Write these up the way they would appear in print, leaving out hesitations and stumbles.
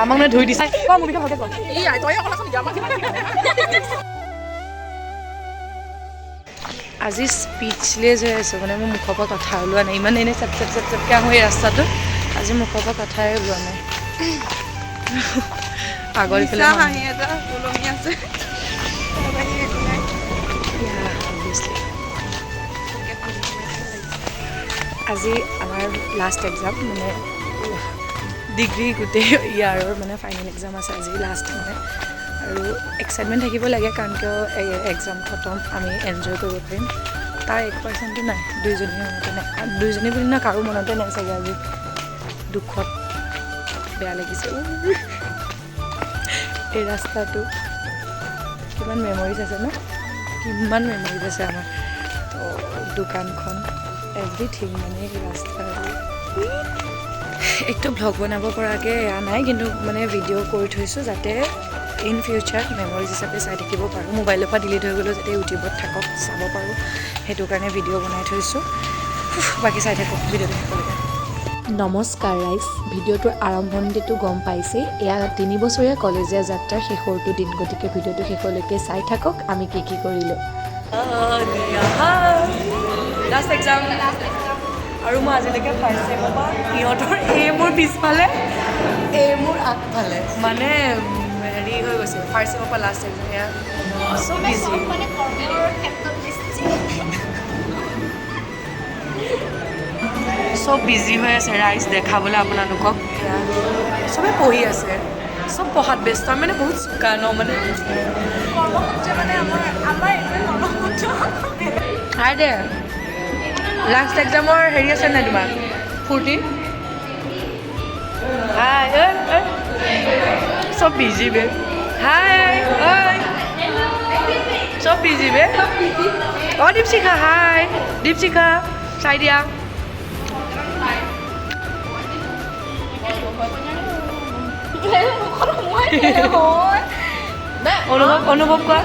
আমাক মানে ধুই দিছে ক মুভিকে ভালকে ক আজি স্পীচলেছ হৈ আছোঁ মানে মোৰ মুখৰ পৰা কথা ওলোৱা নাই ইমান এনেই চেপ চেপকৈ আহোঁ এই ৰাস্তাটো আজি মুখৰ পৰা কথাই ওলোৱা নাই পাগল ইফালে আজি আমাৰ লাষ্ট এক্সাম মানে ডিগ্ৰী গোটেই ইয়াৰৰ মানে ফাইনেল এক্সাম আছে আজি লাষ্ট মানে আৰু এক্সাইটমেণ্ট থাকিব লাগে কাৰণ কিয় এই এক্সাম খতম আমি এনজয় কৰিব পাৰিম তাৰ 1%টো নাই দুইজনীৰ মনতে নাই দুইজনী বুলি না কাৰো মনতে নাই চাগে আজি দুখত বেয়া লাগিছে এই ৰাস্তাটো কিমান মেমৰিজ আছে ন কিমান মেমৰিজ আছে আমাৰ তো দোকানখন এভৰিথিং মানে এই ৰাস্তা একটো ভ্লগ বনাব পৰাকৈ এয়া নাই কিন্তু মানে ভিডিঅ' কৰি থৈছোঁ যাতে ইন ফিউচাৰ মেমৰিজ হিচাপে চাই থাকিব পাৰোঁ মোবাইলৰ পৰা ডিলিট হৈ গ'লেও যাতে ইউটিউবত থাকক চাব পাৰোঁ সেইটো কাৰণে ভিডিঅ' বনাই থৈছোঁ বাকী চাই থাকক ভিডিঅ'টো থাকিবলৈকে নমস্কাৰ ৰাইজ ভিডিঅ'টোৰ আৰম্ভণিটো গম পাইছেই এয়া 3 বছৰীয়া কলেজীয়া যাত্ৰাৰ শেষৰটো দিন গতিকে ভিডিঅ'টো শেষলৈকে চাই থাকক আমি কি কৰিলোঁ লাষ্ট এক্সাম আৰু মই আজিলৈকে ফাৰ্ষ্ট ছেমৰ পৰা সিহঁতৰ এই মোৰ পিছফালে এই মোৰ আগফালে মানে হেৰি হৈ গৈছে ফাৰ্ষ্ট ছেমৰ পৰা লাষ্ট এক্সাম এয়া চব বিজি চব বিজি হৈ আছে ৰাইজ দেখাবলৈ আপোনালোকক চবে পঢ়ি আছে চব পঢ়াত ব্যস্ত মানে বহুত চোকা ন মানে হাই দে লাষ্ট এক্সামৰ হেৰি আছে নাই তোমাৰ ফূৰ্তি হাই চব বিজি বে হাই চব বিজি বে অঁ দীপশিখা হাই দীপশিখা চাই দিয়া অনুভৱ কোৱা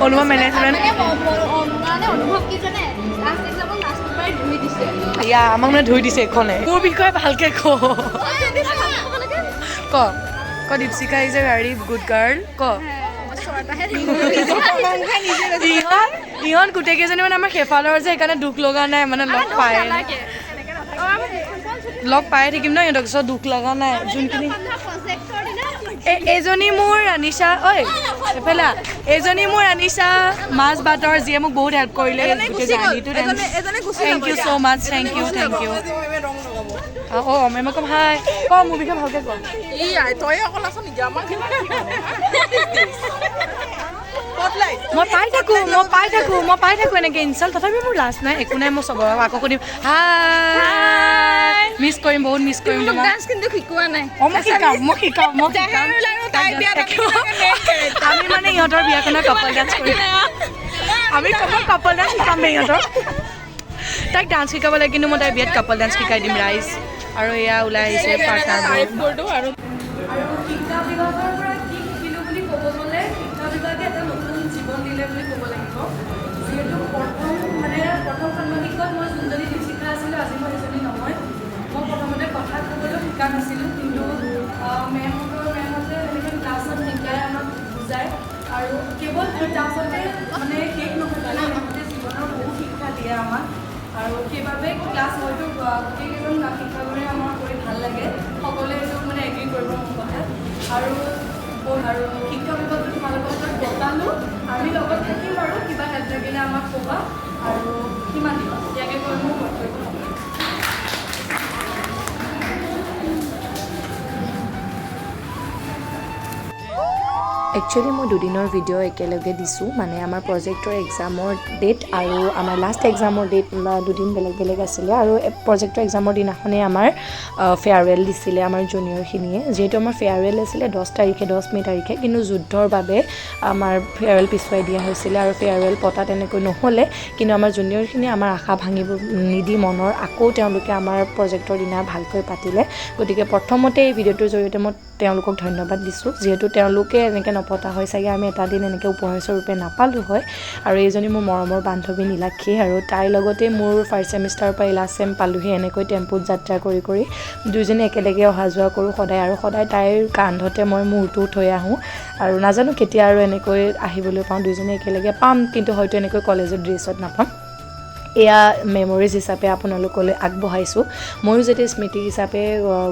অনুভৱ মেনেজমেণ্ট আমাক মানে ধুই দিছে এইখনে মোৰ বিষয়ে ভালকে ক Dipshikha is a very good girl ক ইহঁত গোটেইকেইজনী মানে আমাৰ সেইফালৰ যে সেইকাৰণে দুখ লগা নাই মানে লগ পায়ে থাকিম ন সিহঁতক চ দুখ লগা নাই যোনখিনি এজনী মোৰ আনিছা ঐ এফালে এজনী মোৰ আনিছা মাছ বাটৰ যিয়ে মোক বহুত হেল্প কৰিলে thank you so' much thank you অঁ মেমে কম হাই ক মোৰ বিষয়ে ভালকে ক মই পাই থাকোঁ এনেকৈ ইনচাল্ট তথাপি মোৰ লাজ নাই একো নাই মই চবৰ আকৌ সুধিম হাই মিছ কৰিম বহুত মিছ কৰিম মই শিকাম আমি মানে ইহঁতৰ বিয়াখনৰ কাপল ডান্স কৰিম আমি কাপল ডান্স শিকাম ইহঁতক তাইক ডান্স শিকাব লাগে কিন্তু মই তাইৰ বিয়াত কাপল ডান্স শিকাই দিম ৰাইজ আৰু এয়া ওলাই আহিছে পাৰ্টনাৰবোৰ আৰু শিক্ষা বিভাগৰ পৰা কি শিকিলোঁ বুলি ক'ব গ'লে শিক্ষা বিভাগে এটা নতুন জীৱন দিলে বুলি ক'ব লাগিব যিহেতু প্ৰথম ষাণ্মাসিকত মই যোনজনী দীপশিখা আছিলোঁ আজি মই সেইজনী নহয় মই প্ৰথমতে কথা ক'বলৈ শিকা নাছিলোঁ কিন্তু মেমহঁতে এনেকৈ ক্লাছত শিকাই আমাক বুজায় আৰু কেৱল ক্লাছতে মানে শেষ নহয় সিহঁতে জীৱনৰ বহুত শিক্ষা দিয়ে আমাক আৰু সেইবাবে ক্লাছ হয়তো গোটেইকেইজন শিক্ষকৰে আমাৰ কৰি ভাল লাগে সকলোৱে এইটো মানে এগ্ৰী কৰিব মোৰ কথা আৰু শিক্ষা বিভাগটো তোমালোকৰ ওচৰত বটালোঁ আমি লগত থাকিম আৰু কিবা হেল্প লাগিলে আমাক ক'বা আৰু কিমান দিবা ইয়াকে কৈ মোৰ কৰ্তব্য একচুৱেলি মই দুদিনৰ ভিডিঅ' একেলগে দিছোঁ মানে আমাৰ প্ৰজেক্টৰ এক্সামৰ ডেট আৰু আমাৰ লাষ্ট এক্সামৰ ডেট দুদিন বেলেগ আছিলে আৰু প্ৰজেক্টৰ এক্সামৰ দিনাখনেই আমাৰ ফেয়াৰৱেল দিছিলে আমাৰ জুনিয়ৰখিনিয়ে যিহেতু আমাৰ ফেয়াৰৱেল আছিলে 10 মে' তাৰিখে কিন্তু যুদ্ধৰ বাবে আমাৰ ফেয়াৰৱেল পিছুৱাই দিয়া হৈছিলে আৰু ফেয়াৰৱেল পতা তেনেকৈ নহ'লে কিন্তু আমাৰ জুনিয়ৰখিনিয়ে আমাৰ আশা ভাঙিব নিদি মনৰ আকৌ তেওঁলোকে আমাৰ প্ৰজেক্টৰ দিনা ভালকৈ পাতিলে গতিকে প্ৰথমতে এই ভিডিঅ'টোৰ জৰিয়তে মই তেওঁলোকক ধন্যবাদ দিছোঁ যিহেতু তেওঁলোকে এনেকৈ নপতা হয় চাগে আমি এটা দিন এনেকৈ উপহাৰ স্বৰূপে নাপালোঁ হয় আৰু এইজনী মোৰ মৰমৰ বান্ধৱী নীলাক্ষী আৰু তাইৰ লগতে মোৰ ফাৰ্ষ্ট ছেমিষ্টাৰৰ পৰা লাষ্ট ছেম পালোহি এনেকৈ টেম্পুত যাত্ৰা কৰি কৰি দুইজনী একেলগে অহা যোৱা কৰোঁ সদায় আৰু সদায় তাইৰ কান্ধতে মই মূৰটো থৈ আহোঁ আৰু নাজানো কেতিয়া আৰু এনেকৈ আহিবলৈ পাওঁ দুইজনী একেলগে পাম কিন্তু হয়তো এনেকৈ কলেজৰ ড্ৰেছত নাপাম এয়া মেমৰিজ হিচাপে আপোনালোকলৈ আগবঢ়াইছোঁ ময়ো যাতে স্মৃতি হিচাপে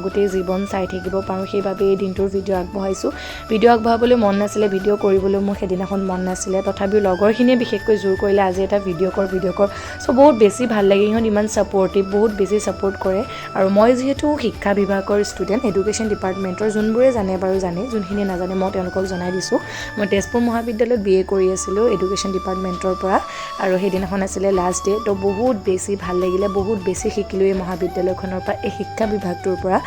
গোটেই জীৱন চাই থাকিব পাৰোঁ সেইবাবে এই দিনটোৰ ভিডিঅ' আগবঢ়াইছোঁ ভিডিঅ' আগবঢ়াবলৈ মন নাছিলে ভিডিঅ' কৰিবলৈ মোৰ সেইদিনাখন মন নাছিলে তথাপিও লগৰখিনিয়ে বিশেষকৈ জোৰ কৰিলে আজি এটা ভিডিঅ' কৰ চ' বহুত বেছি ভাল লাগে সিহঁত ইমান ছাপৰ্টিভ বহুত বেছি ছাপৰ্ট কৰে আৰু মই যিহেতু শিক্ষা বিভাগৰ ষ্টুডেণ্ট এডুকেশ্যন ডিপাৰ্টমেণ্টৰ যোনবোৰে জানে বাৰু জানে যোনখিনিয়ে নাজানে মই তেওঁলোকক জনাই দিছোঁ মই তেজপুৰ মহাবিদ্যালয়ত BA কৰি আছিলোঁ এডুকেশ্যন ডিপাৰ্টমেণ্টৰ পৰা আৰু সেইদিনাখন আছিলে লাষ্ট ডে তো বহুত বেছি ভাল লাগিলে বহুত বেছি শিকিলোঁ এই মহাবিদ্যালয়খনৰ পৰা এই শিক্ষা বিভাগটোৰ পৰা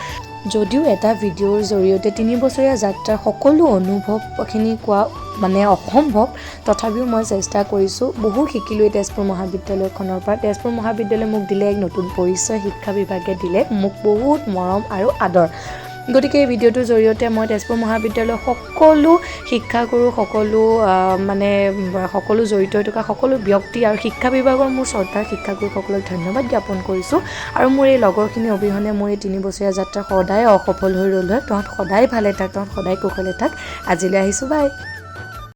যদিও এটা ভিডিঅ'ৰ জৰিয়তে 3 বছৰীয়া যাত্ৰাৰ সকলো অনুভৱখিনি কোৱা মানে অসম্ভৱ তথাপিও মই চেষ্টা কৰিছোঁ বহু শিকিলোঁ এই তেজপুৰ মহাবিদ্যালয়খনৰ পৰা তেজপুৰ মহাবিদ্যালয়ে মোক দিলে এক নতুন পৰিচয় শিক্ষা বিভাগে দিলে মোক বহুত মৰম আৰু আদৰ গতিকে এই ভিডিঅ'টোৰ জৰিয়তে মই তেজপুৰ মহাবিদ্যালয়ৰ সকলো শিক্ষাগুৰু সকলো জড়িত হৈ থকা সকলো ব্যক্তি আৰু শিক্ষা বিভাগৰ মোৰ শ্ৰদ্ধাৰ শিক্ষাগুৰুসকলক ধন্যবাদ জ্ঞাপন কৰিছোঁ আৰু মোৰ এই লগৰখিনি অবিহনে মোৰ এই 3 বছৰীয়া যাত্ৰা সদায় অসফল হৈ ৰ'ল হয় তহঁত সদায় ভালে থাক তহঁত সদায় কুশলে থাক আজিলৈ আহিছোঁ বাই